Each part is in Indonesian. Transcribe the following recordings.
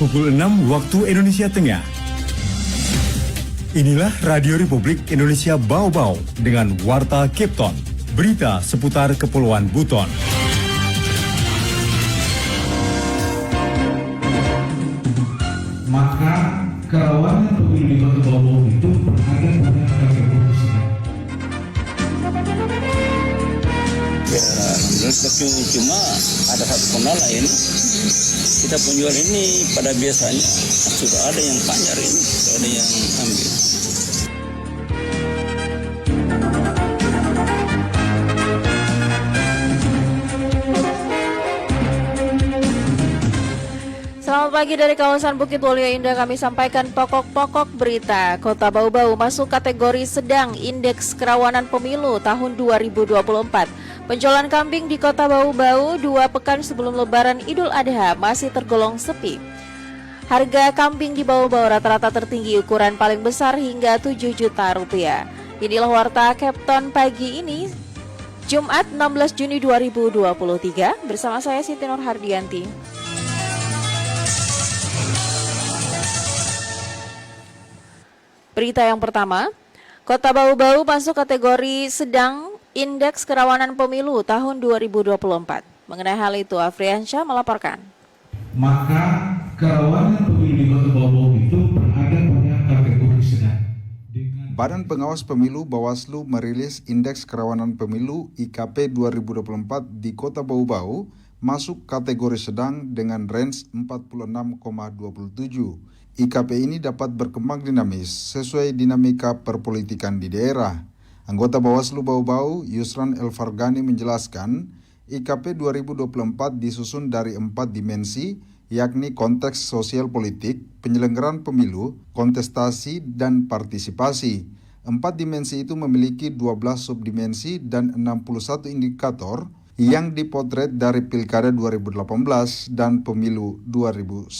pukul 6 waktu Indonesia Tengah. Inilah Radio Republik Indonesia Bau-Bau dengan Warta Kepton, berita seputar Kepulauan Buton. Maka kerawanan pemilu di Kota Bau-Bau itu ada pada kategori sedang. Ya, alhamdulillah cuma ada satu kendala ini. Kita penjual ini pada biasanya sudah ada yang panjar ini, sudah ada yang ambil. Selamat pagi dari kawasan Bukit Waluyo Indah, kami sampaikan pokok-pokok berita. Kota Bau-Bau masuk kategori sedang indeks kerawanan pemilu tahun 2024. Penjualan kambing di Kota Bau-Bau 2 pekan sebelum Lebaran Idul Adha masih tergolong sepi. Harga kambing di Bau-Bau rata-rata tertinggi, ukuran paling besar hingga 7 juta rupiah. Inilah Warta Kepton pagi ini, Jumat 16 Juni 2023, bersama saya Siti Nur Hardianti. Berita yang pertama, Kota Bau-Bau masuk kategori sedang indeks kerawanan pemilu tahun 2024. Mengenai hal itu, Afriansyah melaporkan. Maka kerawanan pemilu di Kota Bau-Bau itu berada pada kategori sedang. Badan Pengawas Pemilu Bawaslu merilis Indeks Kerawanan Pemilu IKP 2024 di Kota Bau-Bau masuk kategori sedang dengan range 46,27. IKP ini dapat berkembang dinamis sesuai dinamika perpolitikan di daerah. Anggota Bawaslu Bau-Bau, Yusran Elfargani menjelaskan, IKP 2024 disusun dari 4 dimensi, yakni konteks sosial politik, penyelenggaraan pemilu, kontestasi, dan partisipasi. 4 dimensi itu memiliki 12 subdimensi dan 61 indikator yang dipotret dari Pilkada 2018 dan Pemilu 2019.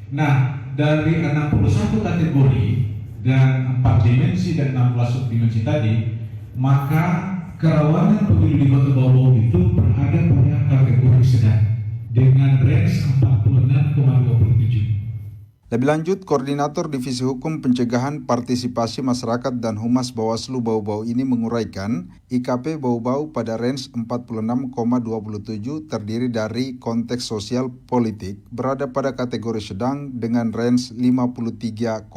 Nah, dari 61 kategori dan 4 dimensi dan 16 subdimensi tadi, maka kerawanan pemilu di Kota Bau-Bau itu berada pada kategori sedang dengan range 46,27. Lebih lanjut, Koordinator Divisi Hukum Pencegahan Partisipasi Masyarakat dan Humas Bawaslu Bau-Bau ini menguraikan IKP Bau-Bau pada range 46,27 terdiri dari konteks sosial politik berada pada kategori sedang dengan range 53,31.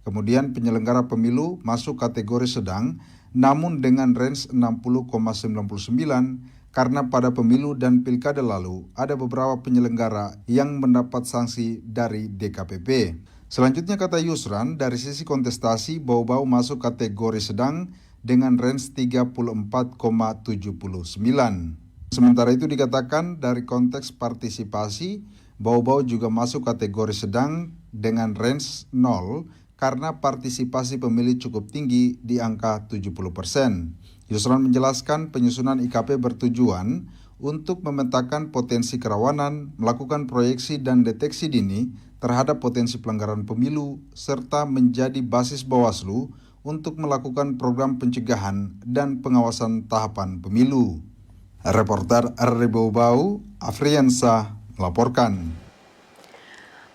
Kemudian penyelenggara pemilu masuk kategori sedang namun dengan range 60,99 karena pada pemilu dan pilkada lalu ada beberapa penyelenggara yang mendapat sanksi dari DKPP. Selanjutnya kata Yusran, dari sisi kontestasi Bau-Bau masuk kategori sedang dengan range 34,79. Sementara itu dikatakan dari konteks partisipasi Bau-Bau juga masuk kategori sedang dengan range 0 karena partisipasi pemilih cukup tinggi di angka 70%. Yusran menjelaskan penyusunan IKP bertujuan untuk memetakan potensi kerawanan, melakukan proyeksi dan deteksi dini terhadap potensi pelanggaran pemilu, serta menjadi basis Bawaslu untuk melakukan program pencegahan dan pengawasan tahapan pemilu. Reporter RRI Bau-Bau, Afriansyah melaporkan.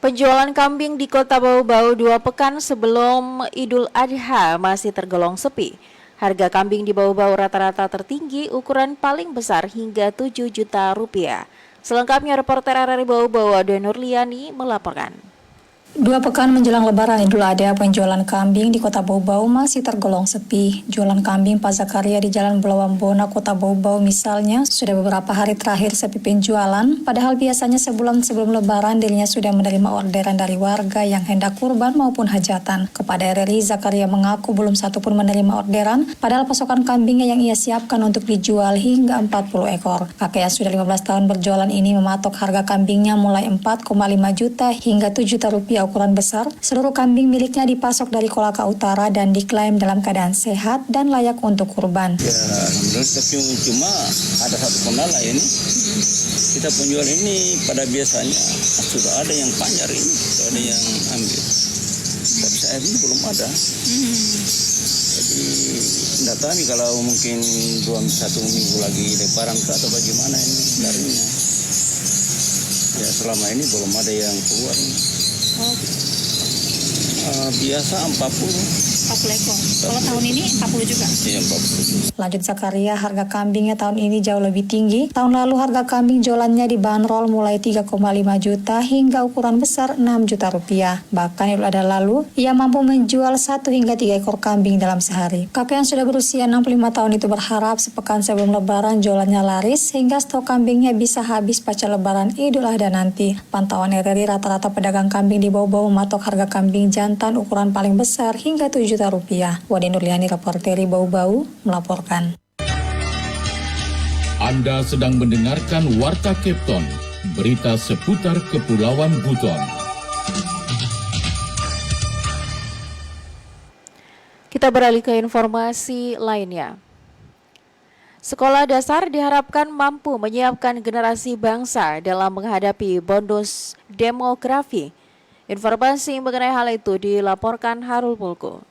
Penjualan kambing di Kota Bau-Bau 2 pekan sebelum Idul Adha masih tergolong sepi. Harga kambing di Bau-Bau rata-rata tertinggi, ukuran paling besar hingga 7 juta rupiah. Selengkapnya reporter RRI Bau-Bau Ade Nurliani melaporkan. 2 pekan menjelang Lebaran Idul Adha, penjualan kambing di Kota Bau-Bau masih tergolong sepi. Jualan kambing Pak Zakaria di Jalan Belawambona, Kota Bau-Bau misalnya, sudah beberapa hari terakhir sepi penjualan, padahal biasanya sebulan sebelum Lebaran dirinya sudah menerima orderan dari warga yang hendak kurban maupun hajatan. Kepada RRI, Zakaria mengaku belum satu pun menerima orderan, padahal pasokan kambingnya yang ia siapkan untuk dijual hingga 40 ekor. Kakek yang sudah 15 tahun berjualan ini mematok harga kambingnya mulai 4,5 juta hingga 7 juta rupiah ukuran besar. Seluruh kambing miliknya dipasok dari Kolaka Utara dan diklaim dalam keadaan sehat dan layak untuk kurban. Ya, alhamdulillah cuma ada satu kendala ini. Kita penjual ini pada biasanya sudah ada yang panjar ini, sudah ada yang ambil. Tapi saya ini belum ada. Jadi tidak tahu nih kalau mungkin 1 minggu lagi Lebaran atau bagaimana ini darinya. Ya selama ini belum ada yang keluar. Biasa 40. 40 ekor. Kalau tahun ini 40 juga. Iya 40. Lanjut Zakaria, harga kambingnya tahun ini jauh lebih tinggi. Tahun lalu harga kambing jualannya dibanderol mulai 3,5 juta hingga ukuran besar 6 juta rupiah. Bahkan Idul Adha lalu, ia mampu menjual 1 hingga 3 ekor kambing dalam sehari. Kakek yang sudah berusia 65 tahun itu berharap sepekan sebelum lebaran jualannya laris sehingga stok kambingnya bisa habis pasca lebaran Idul Adha nanti. Pantauan RRI, rata-rata pedagang kambing di Bau-Bau mematok harga kambing jantan ukuran paling besar hingga 7 juta rupiah. Wadi Nurliani, reporteri Bau-Bau, melaporkan. Anda sedang mendengarkan Warta Kepton, berita seputar Kepulauan Buton. Kita beralih ke informasi lainnya. Sekolah dasar diharapkan mampu menyiapkan generasi bangsa dalam menghadapi bonus demografi. Informasi mengenai hal itu dilaporkan Harul Pulko.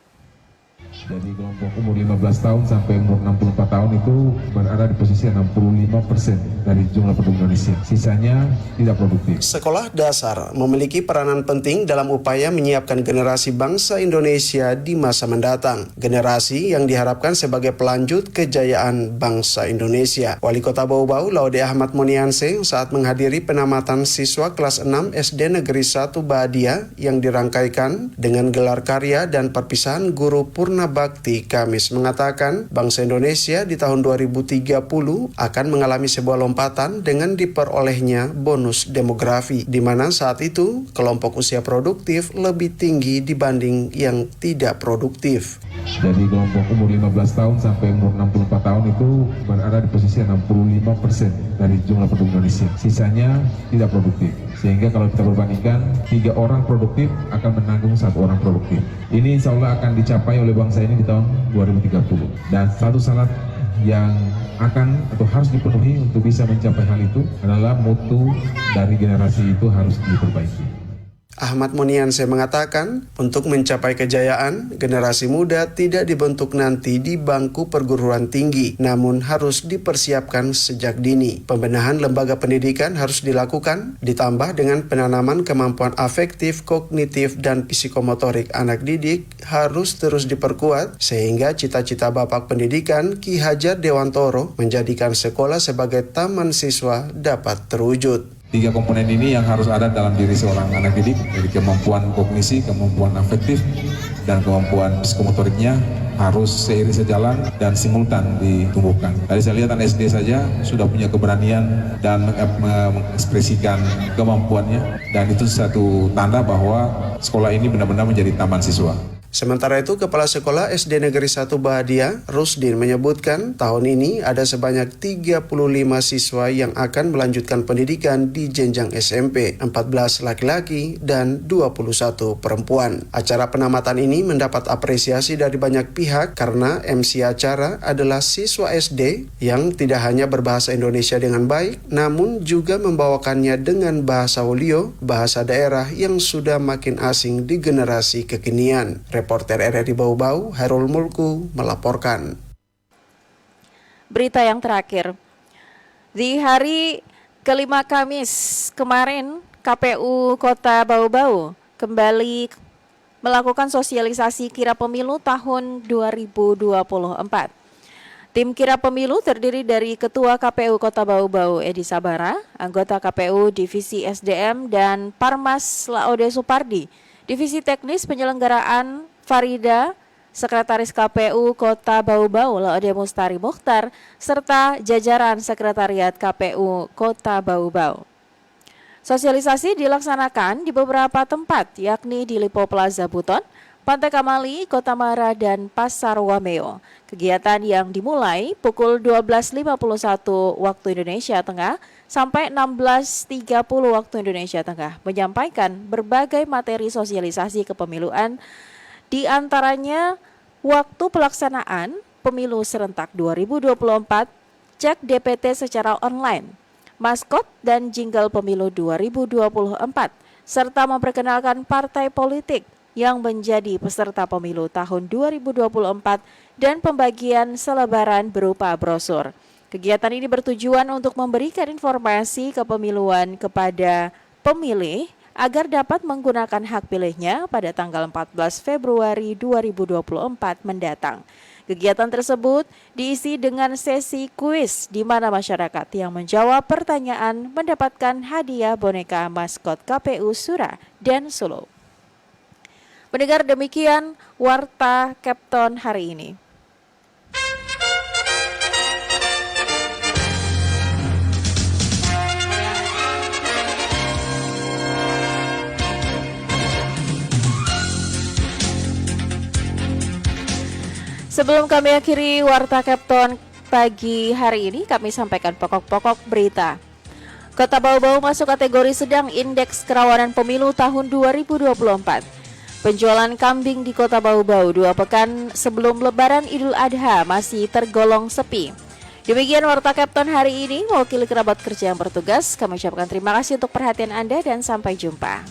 Jadi kelompok umur 15 tahun sampai umur 64 tahun itu berada di posisi 65% dari jumlah penduduk Indonesia. Sisanya tidak produktif. Sekolah dasar memiliki peranan penting dalam upaya menyiapkan generasi bangsa Indonesia di masa mendatang. Generasi yang diharapkan sebagai pelanjut kejayaan bangsa Indonesia. Wali Kota Bau-Bau, Laude Ahmad Monianse, saat menghadiri penamatan siswa kelas 6 SD Negeri 1 Bahadia yang dirangkaikan dengan gelar karya dan perpisahan guru Purna Bakti Kamis, mengatakan bangsa Indonesia di tahun 2030 akan mengalami sebuah lompatan dengan diperolehnya bonus demografi, di mana saat itu kelompok usia produktif lebih tinggi dibanding yang tidak produktif. Jadi kelompok umur 15 tahun sampai umur 64 tahun itu berada di posisi 65% dari jumlah penduduk Indonesia. Sisanya tidak produktif. Sehingga kalau kita berbandingkan, 3 orang produktif akan menanggung 1 orang produktif. Ini insya Allah akan dicapai oleh bangsa ini di tahun 2030. Dan satu syarat yang akan atau harus dipenuhi untuk bisa mencapai hal itu adalah mutu dari generasi itu harus diperbaiki. Ahmad Monianse mengatakan, untuk mencapai kejayaan, generasi muda tidak dibentuk nanti di bangku perguruan tinggi, namun harus dipersiapkan sejak dini. Pembenahan lembaga pendidikan harus dilakukan, ditambah dengan penanaman kemampuan afektif, kognitif, dan psikomotorik anak didik harus terus diperkuat, sehingga cita-cita Bapak Pendidikan Ki Hajar Dewantoro menjadikan sekolah sebagai taman siswa dapat terwujud. 3 komponen ini yang harus ada dalam diri seorang anak didik, dari kemampuan kognisi, kemampuan afektif, dan kemampuan psikomotoriknya harus seiring sejalan dan simultan ditumbuhkan. Tadi saya lihat anak SD saja sudah punya keberanian dan mengekspresikan kemampuannya, dan itu satu tanda bahwa sekolah ini benar-benar menjadi taman siswa. Sementara itu, Kepala Sekolah SD Negeri 1 Bahadia, Rusdin, menyebutkan tahun ini ada sebanyak 35 siswa yang akan melanjutkan pendidikan di jenjang SMP, 14 laki-laki dan 21 perempuan. Acara penamatan ini mendapat apresiasi dari banyak pihak karena MC acara adalah siswa SD yang tidak hanya berbahasa Indonesia dengan baik, namun juga membawakannya dengan bahasa Wolio, bahasa daerah yang sudah makin asing di generasi kekinian. Reporter RRI Bau-Bau, Hairul Mulku, melaporkan. Berita yang terakhir, di hari kelima Kamis kemarin, KPU Kota Bau-Bau kembali melakukan sosialisasi kira pemilu tahun 2024. Tim kira pemilu terdiri dari Ketua KPU Kota Bau-Bau Edi Sabara, anggota KPU Divisi SDM, dan Parmas Laode Supardi, Divisi Teknis Penyelenggaraan Farida, Sekretaris KPU Kota Bau-Bau Laode Mustari Mukhtar, serta jajaran Sekretariat KPU Kota Bau-Bau. Sosialisasi dilaksanakan di beberapa tempat, yakni di Lipo Plaza Buton, Pantai Kamali, Kota Mara, dan Pasar Wameo. Kegiatan yang dimulai pukul 12.51 waktu Indonesia Tengah sampai 16.30 waktu Indonesia Tengah menyampaikan berbagai materi sosialisasi kepemiluan, di antaranya waktu pelaksanaan pemilu serentak 2024, cek DPT secara online, maskot dan jingle pemilu 2024, serta memperkenalkan partai politik yang menjadi peserta pemilu tahun 2024 dan pembagian selebaran berupa brosur. Kegiatan ini bertujuan untuk memberikan informasi kepemiluan kepada pemilih agar dapat menggunakan hak pilihnya pada tanggal 14 Februari 2024 mendatang. Kegiatan tersebut diisi dengan sesi kuis di mana masyarakat yang menjawab pertanyaan mendapatkan hadiah boneka maskot KPU Sura dan Solo. Pendengar, demikian Warta Kepton hari ini. Sebelum kami akhiri Warta Kepton pagi hari ini, kami sampaikan pokok-pokok berita. Kota Bau-Bau masuk kategori sedang indeks kerawanan pemilu tahun 2024. Penjualan kambing di Kota Bau-Bau 2 pekan sebelum Lebaran Idul Adha masih tergolong sepi. Demikian Warta Kepton hari ini. Mewakili kerabat kerja yang bertugas, kami ucapkan terima kasih untuk perhatian Anda dan sampai jumpa.